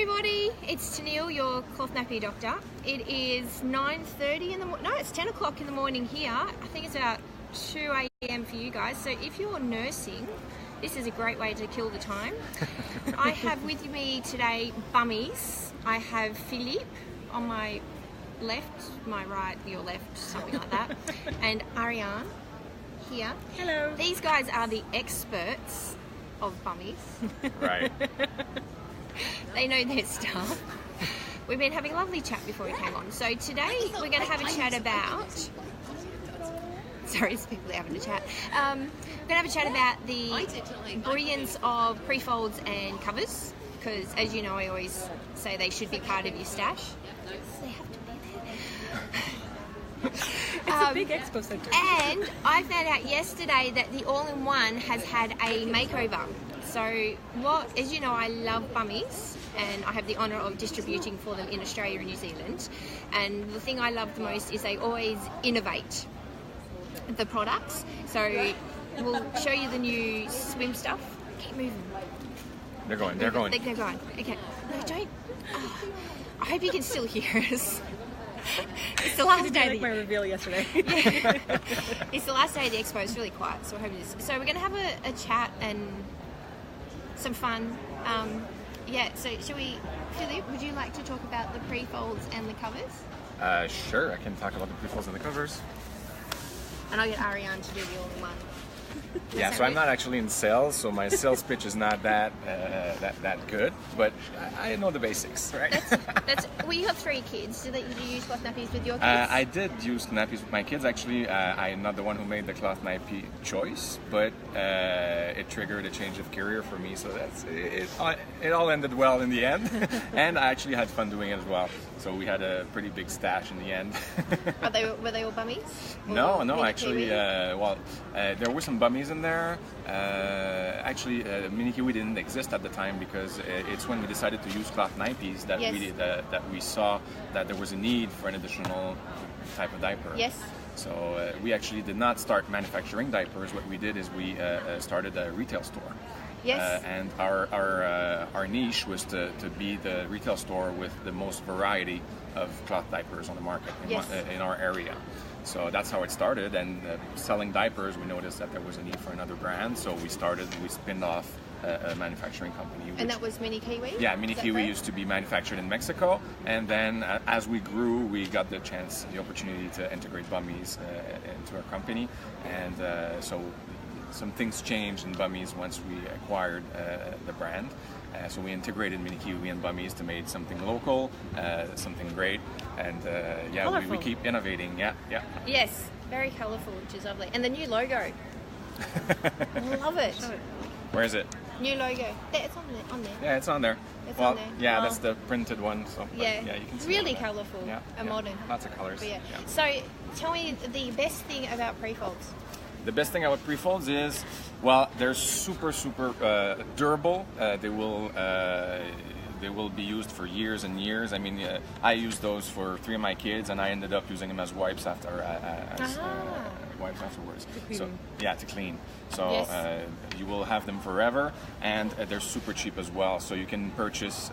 everybody, it's Tennille, your Cloth Nappy Doctor. It is 9:30 in the morning. No, it's 10 o'clock in the morning here. I think it's about 2 a.m. for you guys. So if you're nursing, this is a great way to kill the time. I have with me today Bummis. I have Phillippe on my left, my right, your left, something like that. And Ariane here. Hello. These guys are the experts of Bummis. Right. They know their stuff. We've been having a lovely chat before we came on. So today we're going to have a chat about... Sorry, it's people having a chat. We're going to have a chat about the brilliance of pre-folds and covers. Because, as you know, I always say they should be part of your stash. They have to be there. It's a big expo center. And I found out yesterday that the all-in-one has had a makeover. So, as you know, I love Bummis, and I have the honour of distributing for them in Australia and New Zealand. And the thing I love the most is they always innovate the products. So, we'll show you the new swim stuff. Keep moving. They're going. They're going. Okay. No, don't. Oh, I hope you can still hear us. It's the last day. Like my reveal yesterday. Yeah. It's the last day of the expo. It's really quiet, so I hope it is. So we're going to have a chat and some fun. So shall we, Phillippe, would you like to talk about the pre-folds and the covers? Sure, I can talk about the pre-folds and the covers. And I'll get Ariane to do the all-in-one. Yeah, so I'm not actually in sales, so my sales pitch is not that good, but I know the basics, right? Well, you have 3 kids. Did you use cloth nappies with your kids? I did use nappies with my kids. Actually, I'm not the one who made the cloth nappy choice, but it triggered a change of career for me, so it all ended well in the end, and I actually had fun doing it as well. So we had a pretty big stash in the end. Were they all Bummis? No, actually, there were some Bummis in there. Actually, mini kiwi didn't exist at the time because it's when we decided to use cloth nappies that we saw that there was a need for an additional type of diaper. Yes. So we actually did not start manufacturing diapers. What we did is we started a retail store. Yes. And our niche was to be the retail store with the most variety of cloth diapers on the market in our area. So that's how it started, and selling diapers, we noticed that there was a need for another brand, so we spinned off a manufacturing company. And that was Mini Kiwi? Yeah, Mini Kiwi used to be manufactured in Mexico, and then as we grew, we got the opportunity to integrate Bummis into our company, and so some things changed in Bummis once we acquired the brand. So we integrated Mini Kiwi and Bummis to make something local, something great, and we keep innovating. Yeah. Yes, very colourful, which is lovely. And the new logo. Love it. Where is it? New logo. It's on there. Yeah, it's on there. On there. Yeah, that's the printed one. So, you can see really colourful and modern. Lots of colours. Yeah. So tell me the best thing about pre-folds. The best thing about pre-folds is, they're super durable. They will be used for years and years. I mean, I used those for 3 of my kids, and I ended up using them as wipes wipes afterwards. To clean. So you will have them forever, and they're super cheap as well. So you can purchase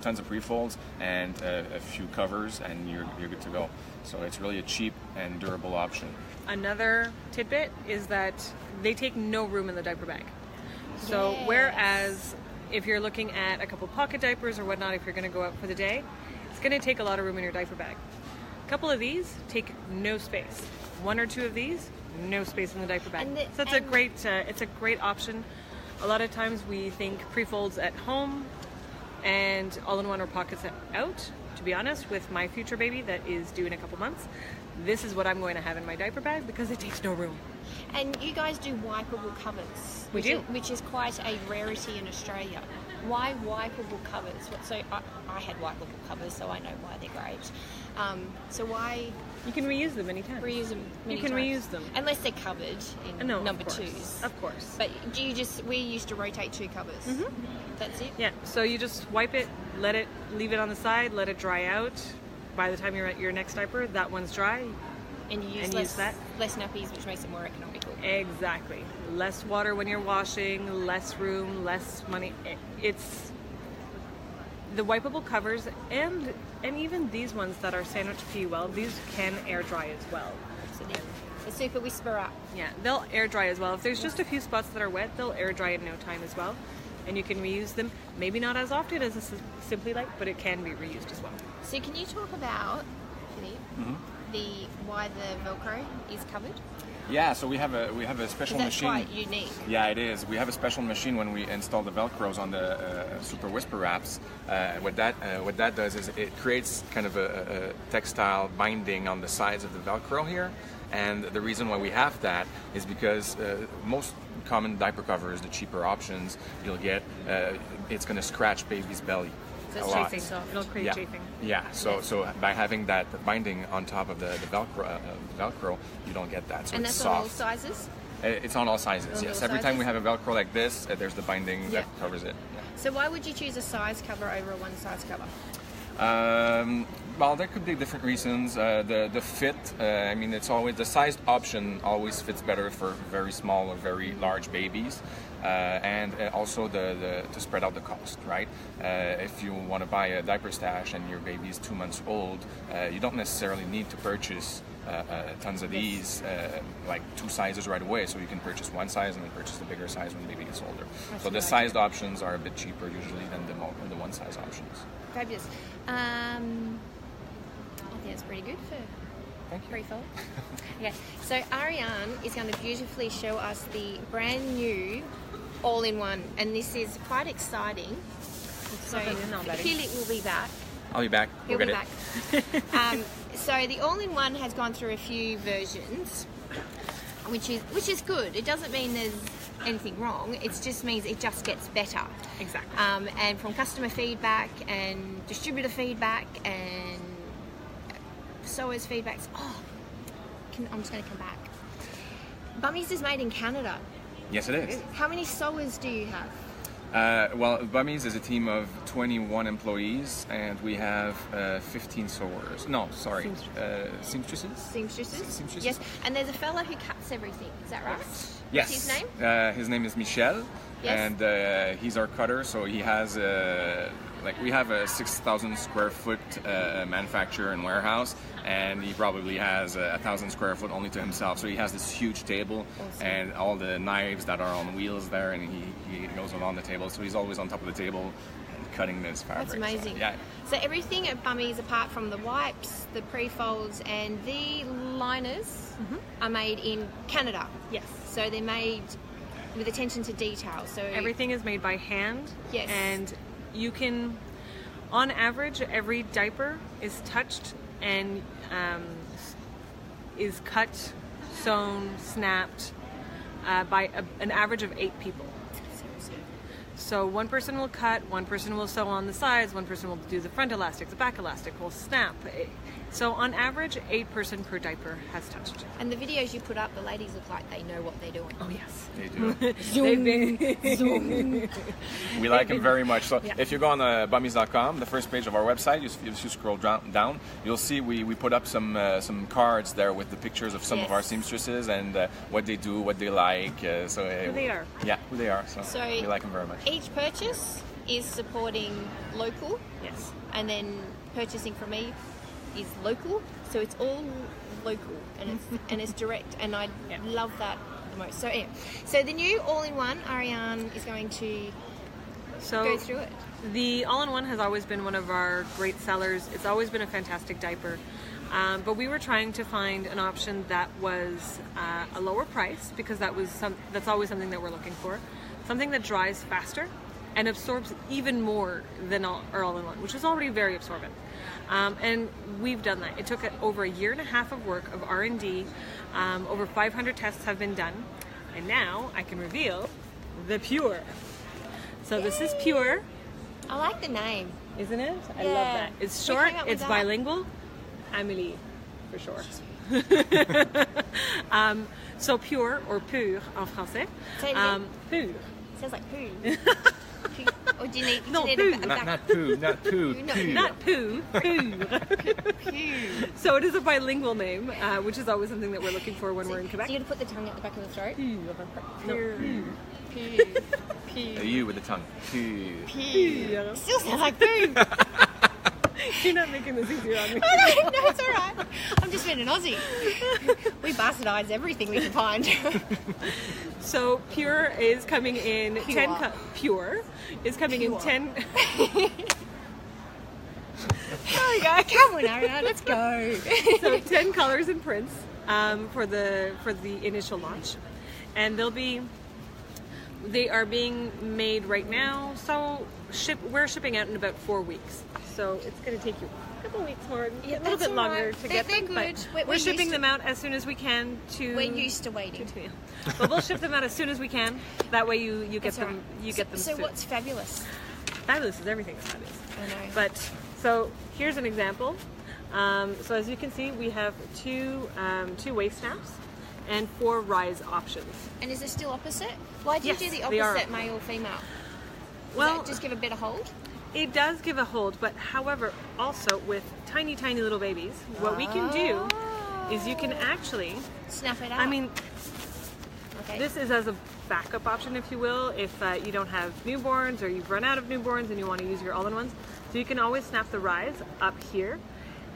tons of pre-folds and a few covers, and you're good to go. So it's really a cheap and durable option. Another tidbit is that they take no room in the diaper bag. So whereas if you're looking at a couple pocket diapers or whatnot, if you're going to go out for the day, it's going to take a lot of room in your diaper bag. A couple of these take no space. 1 or 2 of these, no space in the diaper bag. So it's a great option. A lot of times we think pre-folds at home and all-in-one or pockets out. To be honest, with my future baby that is due in a couple months, this is what I'm going to have in my diaper bag because it takes no room. And you guys do wipeable covers. We do. Which is quite a rarity in Australia. Why wipeable covers? So I had wipeable covers, so I know why they're great. So why... You can reuse them many times. Reuse them. Unless they're covered in number 2s. Of course. But we used to rotate 2 covers. Mm-hmm. That's it? Yeah, so you just wipe it, leave it on the side, let it dry out. By the time you're at your next diaper, that one's dry. And you use less nappies, which makes it more economical. Exactly. Less water when you're washing, less room, less money. the wipeable covers and even these ones that are sandwiched PUL, these can air dry as well. Absolutely. The Super Whisper Up. Yeah, they'll air dry as well. If there's just a few spots that are wet, they'll air dry in no time as well. And you can reuse them, maybe not as often as a Simply Light, but it can be reused as well. So can you talk about, Phillippe, why the Velcro is covered? Yeah, so we have a special That's machine. quite unique. Yeah, it is. We have a special machine when we install the Velcros on the Super Whisper wraps. What that does is it creates kind of a textile binding on the sides of the Velcro here. And the reason why we have that is because most common diaper covers, the cheaper options, you'll get, it's going to scratch baby's belly. So it's chafing, so it'll create chafing. Yeah, so by having that binding on top of the Velcro, you don't get that. So and it's that's soft. on all sizes? It's on all sizes, On yes. all Every time we sizes? have a Velcro like this, there's the binding that covers it. So why would you choose a size cover over a one size cover? Well, there could be different reasons. The fit, I mean, it's always the sized option always fits better for very small or very large babies, and also to spread out the cost, right? If you want to buy a diaper stash and your baby is 2 months old, you don't necessarily need to purchase tons of these, like 2 sizes right away. So you can purchase one size and then purchase the bigger size when the baby gets older. So the sized options are a bit cheaper usually than the one size options. Fabulous. I think that's pretty good for pre-fold. Okay, so Ariane is going to beautifully show us the brand new all-in-one, and this is quite exciting. So Phillippe will be back. I'll be back. He'll be back. So the all-in-one has gone through a few versions, which is good. It doesn't mean there's anything wrong. It just means it just gets better. Exactly. And from customer feedback and distributor feedback and sewers' feedbacks. I'm just going to come back. Bummis is made in Canada. Yes, it is. How many sewers do you have? Well, Bummis is a team of 21 employees, and we have 15 sewers. No, sorry, seamstresses. Seamstresses. Yes, and there's a fellow who cuts everything. Is that right? Yes. What's his name? His name is Michel, Yes. and he's our cutter. So he has we have a 6,000 square foot manufacturer and warehouse, and he probably has 1,000 square foot only to himself. So he has this huge table and all the knives that are on wheels there, and he goes along the table. So he's always on top of the table and cutting this fabric. That's amazing. So, yeah. So everything at Bummis, apart from the wipes, the pre-folds, and the liners, are made in Canada. Yes. So they're made with attention to detail. So Everything is made by hand. Yes. And you can, on average, every diaper is touched and is cut, sewn, snapped by an average of 8 people. So one person will cut, one person will sew on the sides, one person will do the front elastic, the back elastic will snap. So on average, 8 person per diaper has touched. And the videos you put up, the ladies look like they know what they're doing. Oh yes, They do. They've been We like him very much. So if you go on bummis.com, the first page of our website, if you scroll down, you'll see we put up some cards there with the pictures of some of our seamstresses and what they do, what they like. who they are. Yeah, who they are. So we like them very much. Each purchase is supporting local. Yes. And then purchasing from me is local. So it's all local and it's direct, and I love that the most. So so the new all-in-one, Ariane is going to go through it. The all-in-one has always been one of our great sellers. It's always been a fantastic diaper. But we were trying to find an option that was a lower price, because that's always something that we're looking for. Something that dries faster and absorbs even more than our all-in-one, which is already very absorbent. And we've done that. It took over a year and a half of work of R&D. Over 500 tests have been done. And now I can reveal the Pure. So this is Pure. I like the name. Isn't it? I love that. It's short, it's bilingual. Amélie, for sure. So Pure, or Pure en français. Pure. Sounds like poo. Or do you need, No, do you poo. need Not poo. Not poo, pure. So it is a bilingual name, which is always something that we're looking for when we're in Quebec. So you're going to put the tongue at the back of the throat? Pure. Poo. A U with the tongue. Pure. Still sounds like poo. You're not making this easier on me. No, it's all right. I'm just being an Aussie. We bastardise everything we can find. So Pure is coming in Pure. 10 Pure is coming in 10. Sorry guys. Come on, Ariane, let's go. So 10 colors and prints for the initial launch, and they are being made right now. So we're shipping out in about 4 weeks. So it's going to take you a couple weeks more, a little bit longer to get them. They're But we're shipping them out as soon as we can. We're used to waiting. But we'll ship them out as soon as we can. That way you get them. Right. You get them. So soon. what's fabulous? Fabulous is everything is fabulous. I know. But so here's an example. So as you can see, we have two waist snaps and 4 rise options. And is it still opposite? Why do Yes, you do the they are. opposite male female? Does Well, that just give a better hold? it does give a hold, but however, also with tiny little babies, what we can do is you can actually, Snap it up. I mean, okay. this is as a backup option, if you will, if you don't have newborns or you've run out of newborns and you want to use your all-in-ones. So you can always snap the rise up here,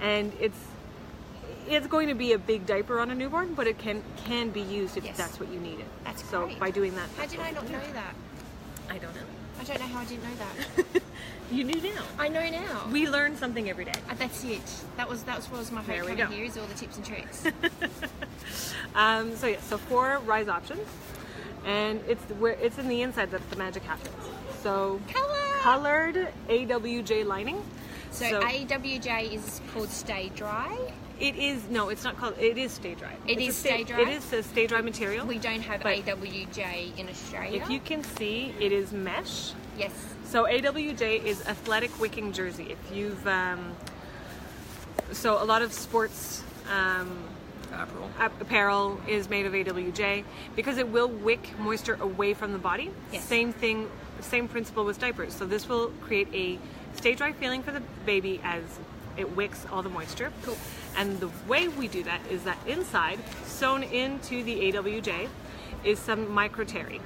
and it's going to be a big diaper on a newborn, but it can be used if Yes. that's what you needed. That's so great. by doing that. How did I not know that? I don't know. I don't know how I didn't know that. You knew now. I know now. We learn something every day. That's it. That was what was my There favourite we coming go. here is all the tips and tricks. So 4 rise options, and it's in the inside that the magic happens. So colored AWJ lining. So AWJ is called Stay Dry. It is it's not called. It is Stay Dry. It is Stay Dry? It is a Stay Dry material. We don't have But AWJ in Australia. If you can see, it is mesh. Yes. So AWJ is athletic wicking jersey. If you've so a lot of sports apparel is made of AWJ because it will wick moisture away from the body. Yes. Same thing, same principle with diapers. So this will create a stay dry feeling for the baby as it wicks all the moisture. Cool. And the way we do that is that inside, sewn into the AWJ, is some micro terry.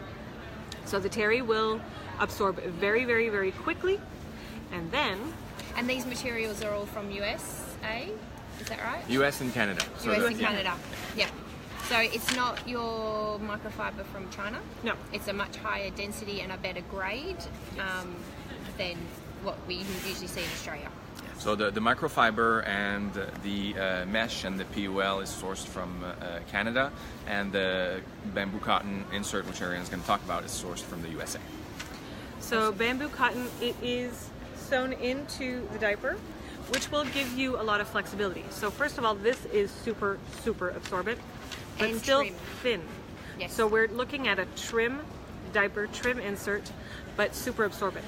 So the terry will absorb very quickly, and then And these materials are all from USA, is that right? US and Canada. So US the- and Canada. Yeah. So it's not your microfiber from China. No. It's a much higher density and a better grade than what we usually see in Australia. So the microfiber and the mesh and the PUL is sourced from Canada, and the bamboo cotton insert, which Ariane is going to talk about, is sourced from the USA. So bamboo cotton, it is sewn into the diaper, which will give you a lot of flexibility. So first of all, this is super absorbent, but And still trim. thin. Yes. So we're looking at a trim diaper, trim insert, but super absorbent.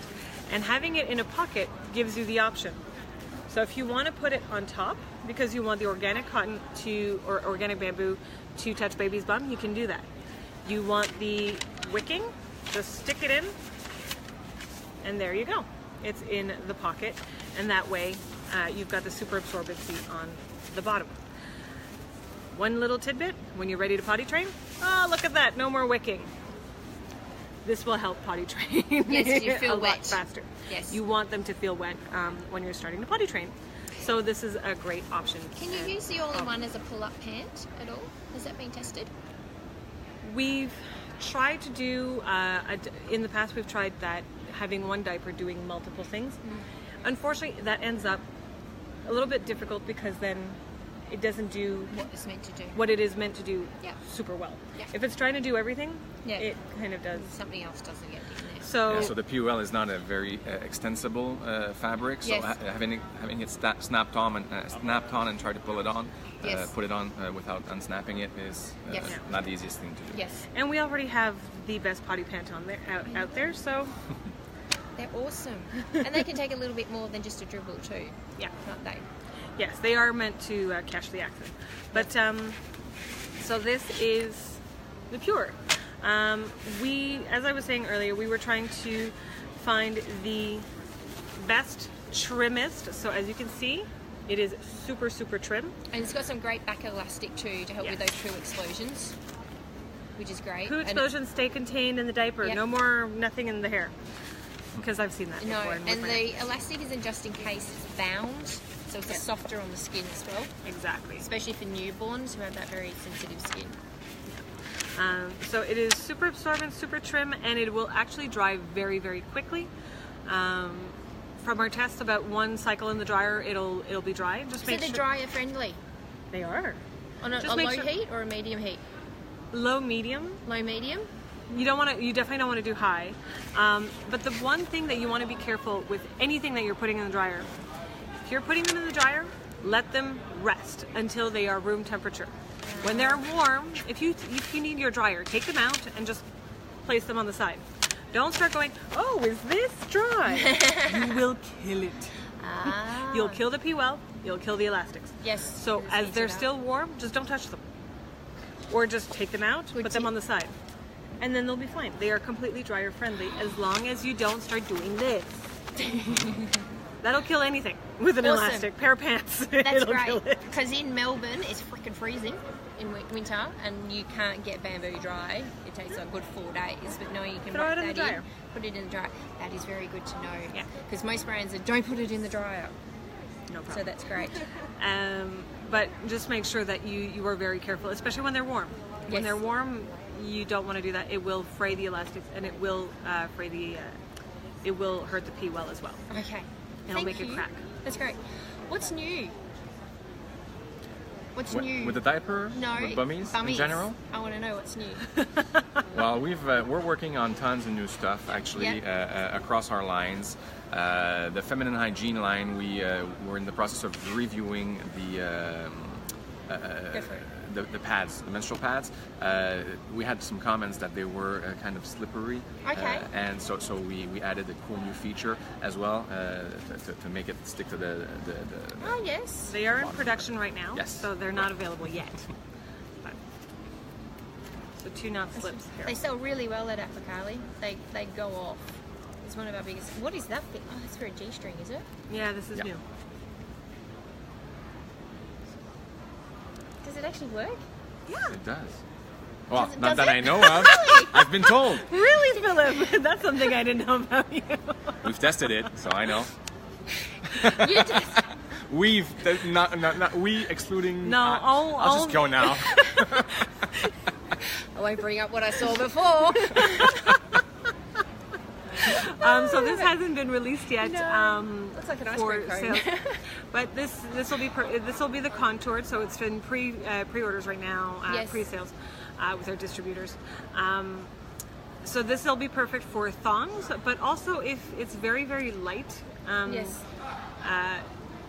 And having it in a pocket gives you the option. So if you want to put it on top, because you want the organic cotton or organic bamboo to touch baby's bum, you can do that. You want the wicking, just stick it in, and there you go. It's in the pocket, and that way you've got the super absorbency on the bottom. One little tidbit, when you're ready to potty train, oh, look at that, no more wicking. This will help potty train Yes, you feel a lot wet. faster. Yes. You want them to feel wet when you're starting to potty train. So this is a great option. Can you use the all-in-one as a pull-up pant at all? Has that been tested? We've tried to do, in the past we've tried that, having one diaper doing multiple things. Unfortunately, that ends up a little bit difficult because then it doesn't do What it's meant to do. what it is meant to do Yeah. super well. Yeah. If it's trying to do everything, Yeah. it kind of does. Something else doesn't get in there. So, Yeah, so the PUL is not a very extensible fabric, so Yes. having it snapped on and try to pull it on, Yes. put it on without unsnapping it is Yes. not the easiest thing to do. Yes. and we already have the best potty pant on there out there, so They're awesome. And they can take a little bit more than just a dribble too, yeah. can't they? Yes, they are meant to catch the accent. But so this is the Pure. As I was saying earlier, we were trying to find the best trimmest. So as you can see, it is super trim. And it's got some great back elastic too to help with Yes. those true explosions. which is great. Poo And explosions stay contained in the diaper. Yep. No more nothing in the hair. Because I've seen that No, before. and the elastic isn't just in case it's bound, so it's softer on the skin as well. Exactly. Especially for newborns who have that very sensitive skin. So it is super absorbent, super trim, and it will actually dry very, very quickly. From our test, about one cycle in the dryer, it'll be dry. Just So make they're sure dryer friendly they are on a Just low make sure- heat or a medium heat? low, medium. Low medium. You don't want to. You definitely don't want to do high. But the one thing that you want to be careful with anything that you're putting in the dryer, if you're putting them in the dryer, let them rest until they are room temperature. When they're warm, if you need your dryer, take them out and just place them on the side. Don't start going, oh, is this dry? You will kill it. Ah. You'll kill the pea well, you'll kill the elastics. Yes. So it's as easy they're enough. still warm, just don't touch them. Or just take them out, Good put them tip. on the side. And then they'll be fine. They are completely dryer friendly as long as you don't start doing this. That'll kill anything with an Awesome. elastic pair of pants. That's It'll great, kill it. because in Melbourne it's freaking freezing in winter, and you can't get bamboo dry. It takes a good 4 days, but no, you can Throw wrap it in the that dryer. put it in the dryer. That is very good to know. Yeah. Because most brands are, don't put it in the dryer. No problem. So that's great. But just make sure that you are very careful, especially when they're warm. When Yes. they're warm, you don't want to do that. It will fray the elastics, and it will it will hurt the pea well as well. Okay. It'll Thank make it you. crack. That's great. What's new? What's new? With the diaper? No. With Bummis in general? I want to know what's new. Well, we're working on tons of new stuff actually across our lines. The feminine hygiene line, we're in the process of reviewing Go for it. the pads, the menstrual pads. We had some comments that they were kind of slippery. Okay. And so we added a cool new feature as well to make it stick to the Oh, yes. They are in production right now, Yes. so they're not available yet. But, so 2 knot slips They here. sell really well at Apicali. They go off. It's one of our biggest. What is that thing? Oh, that's for a G-string, is it? Yeah, this is Yeah. new. Does it actually work? It does. Well, Does it- not does that it? I know of. I've been told. Really, Philip? That's something I didn't know about you. We've tested it, so I know. You just. Not we excluding. No, I'll just go now. I won't bring up what I saw before. So this hasn't been released yet. Looks like an ice for cream cone. sales. But this will be the contoured. So it's been pre-orders right now, Yes. pre-sales with our distributors. So this will be perfect for thongs, but also if it's very, very light. Yes.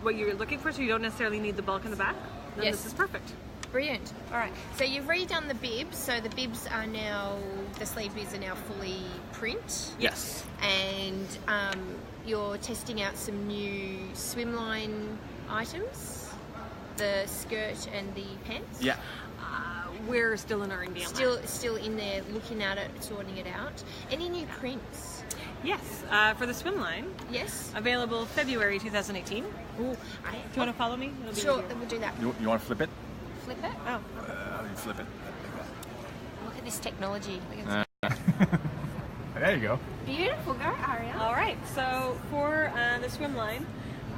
What you're looking for, so you don't necessarily need the bulk in the back. Then Yes. this is perfect. Brilliant. All right. So you've redone the bibs. So the bibs are now, the sleeve bibs are now fully print. Yes. And you're testing out some new swimline items, the skirt and the pants. Yeah. We're still in R&D on that. Still in there, looking at it, sorting it out. Any new prints? Yes, for the swim line, Yes. available February 2018. Ooh, Do you want to follow me? It'll be Sure, easier. then we'll do that. You want to flip it? Flip it. Oh, You flip it. Look at this technology. Look at this. There you go. Beautiful. Go, Ariane. all right. So for the swim line,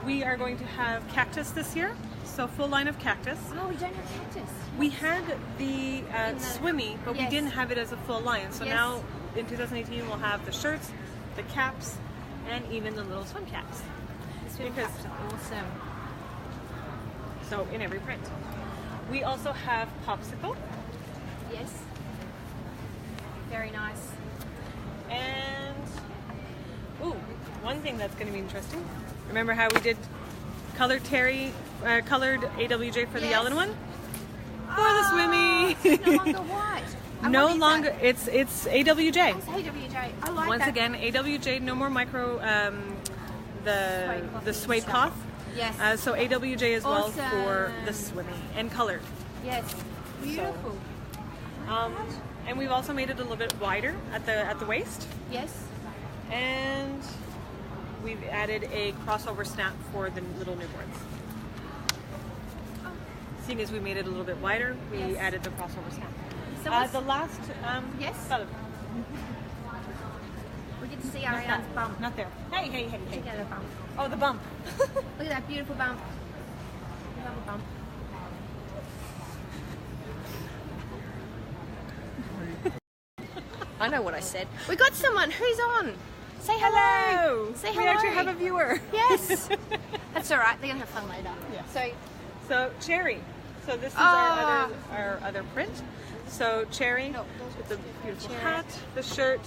we are going to have cactus this year. So full line of cactus. Oh, we don't have cactus. We had the swimmy, but Yes. we didn't have it as a full line. So Yes. now in 2018, we'll have the shirts, the caps, and even the little swim caps. Swim Because- caps are awesome. So in every print. We also have popsicle. Yes. Very nice. And one thing that's going to be interesting. Remember how we did colored AWJ for the Yes. Yellen one? For the swimmy. It's no longer white. And No what is longer. that? It's AWJ. It's AWJ. I like Once that. again, AWJ. No more micro. The suede stuff. cloth. Yes. So AWJ as well for Awesome. the swimming and colored. Yes. Beautiful. And we've also made it a little bit wider at the waist. Yes. And we've added a crossover snap for the little newborns. Seeing as we made it a little bit wider, we Yes. added the crossover snap. So what's, The last, yes? fellow. We get to see Not Ariane's that. bump. Not there. Hey, hey, hey, hey. Check out her bump. Oh, the bump. Look at that beautiful bump. I love a bump. I know what I said. We got someone. Who's on? Say hello. Hello. Say We hello. actually have a viewer. Yes. That's all right. They're gonna have fun later. Yeah. So So Cherry. So this is Ah. our other print. So Cherry with the beautiful hat, the shirt,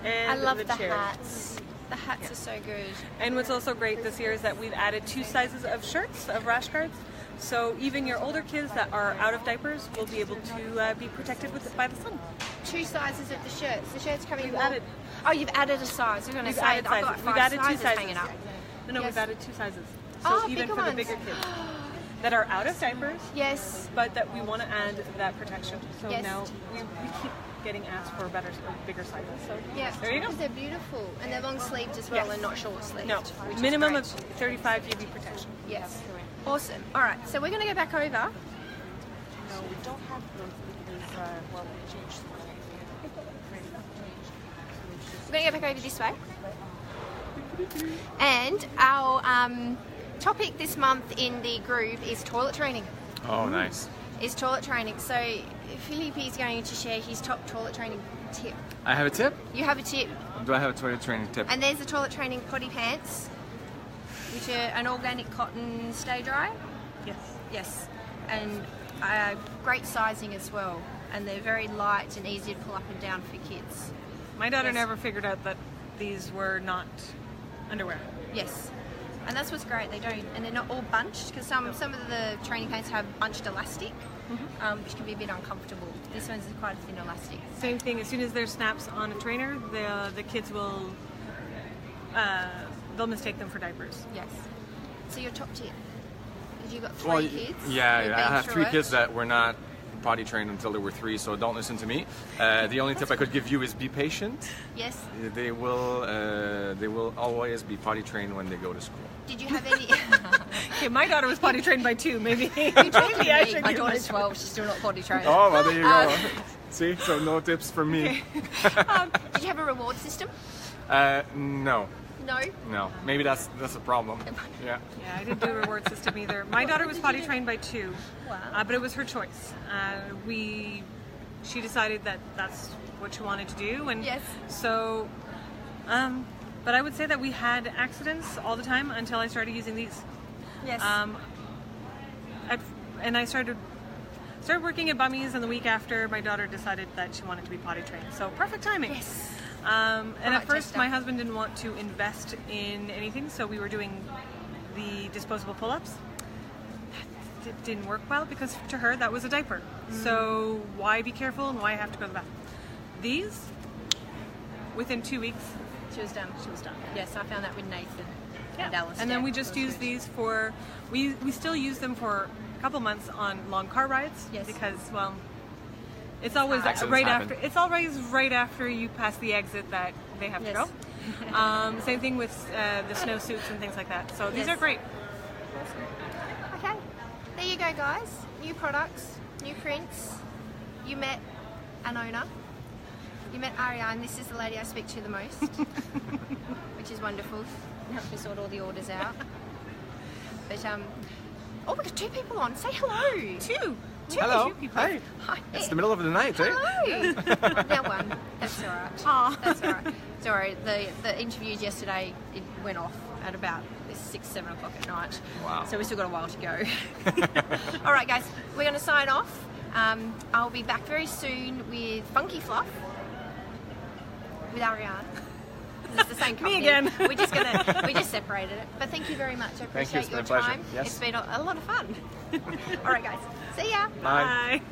and I love the the cherry. hats. The hats are so good. And what's also great this year is that we've added 2 sizes of shirts, of rash guards. So even your older kids that are out of diapers will be able to be protected by the sun. 2 sizes of the shirts. The shirts coming We've more. added- Oh, you've added a size. You're gonna We've say added I've got sizes. 5 We've added 2 sizes sizes. hanging up. No, Yes. we've added 2 sizes. So Oh, even bigger for the ones. bigger kids that are out of diapers, Yes. but that we want to add that protection. So Yes. now we keep getting asked for bigger sizes. So Yeah. there you go. Because they're beautiful and they're long sleeved as well Yes. and not short sleeved. No, which is minimum great. of 35 UV protection. Yes. Awesome. All right. So we're gonna go back over. No, we don't have those. Well, changed. We're going to go back over this way. And our topic this month in the group is toilet training. Oh, nice. Is toilet training. So Phillippe is going to share his top toilet training tip. I have a tip. You have a tip. Do I have a toilet training tip? And there's the toilet training potty pants, which are an organic cotton stay dry. Yes. Yes. And great sizing as well. And they're very light and easy to pull up and down for kids. My daughter Yes. never figured out that these were not underwear. Yes, and that's what's great. They don't, and they're not all bunched because some of the training pants have bunched elastic, which can be a bit uncomfortable. This one's quite a thin elastic. Same thing. As soon as there's snaps on a trainer, the kids will they'll mistake them for diapers. Yes. So your top tip? Because you got 3 Well, kids. yeah, You've I been have through 3 it. kids that were not potty trained until they were 3, so don't listen to me. The only tip I could give you is be patient. Yes. They will always be potty trained when they go to school. Did you have any? Okay, my daughter was potty trained by 2, maybe. Maybe I should my give daughter's my- 12. She's still not potty trained. Oh, well, there you go. See, so no tips from me. Did you have a reward system? No, No. maybe that's a problem. Yeah. Yeah, I didn't do a reward system either. My daughter was potty trained by 2, Wow. but it was her choice. She decided that that's what she wanted to do, and Yes. so. But I would say that we had accidents all the time until I started using these. Yes. And I started working at Bummis, and the week after, my daughter decided that she wanted to be potty trained. So perfect timing. Yes. And Alright, at first, Tessa. my husband didn't want to invest in anything, so we were doing the disposable pull-ups. It didn't work well because to her that was a diaper. So why be careful and why have to go to the bathroom? These, within 2 weeks, She was done. she was done. Yes, I found that with Nathan and Alice. And then we just use these for, we still use them for a couple months on long car rides. Yes. Because, well, it's always Accidents right happen. after. It's always right after you pass the exit that they have Yes. to go. Same thing with the snowsuits and things like that. So these Yes. are great. Okay, there you go, guys. New products, new prints. You met an owner. You met Ariane. This is the lady I speak to the most, which is wonderful. Help me sort all the orders out. But oh, we got 2 people on. Say hello. Two Hello. people. Hi. Hi. It's the middle of the night, eh? Hello. Now one. That's all right. Aw. That's all right. Sorry, the interviews yesterday, it went off at about 6, 7 o'clock at night. Wow. So we still got a while to go. All right, guys, we're going to sign off. I'll be back very soon with Funky Fluff with Ariane. It's the same company. again. We just separated it. But thank you very much. I Thank you, appreciate it's been your a pleasure. time. Yes. It's been a lot of fun. All right, guys. See ya. Bye. Bye.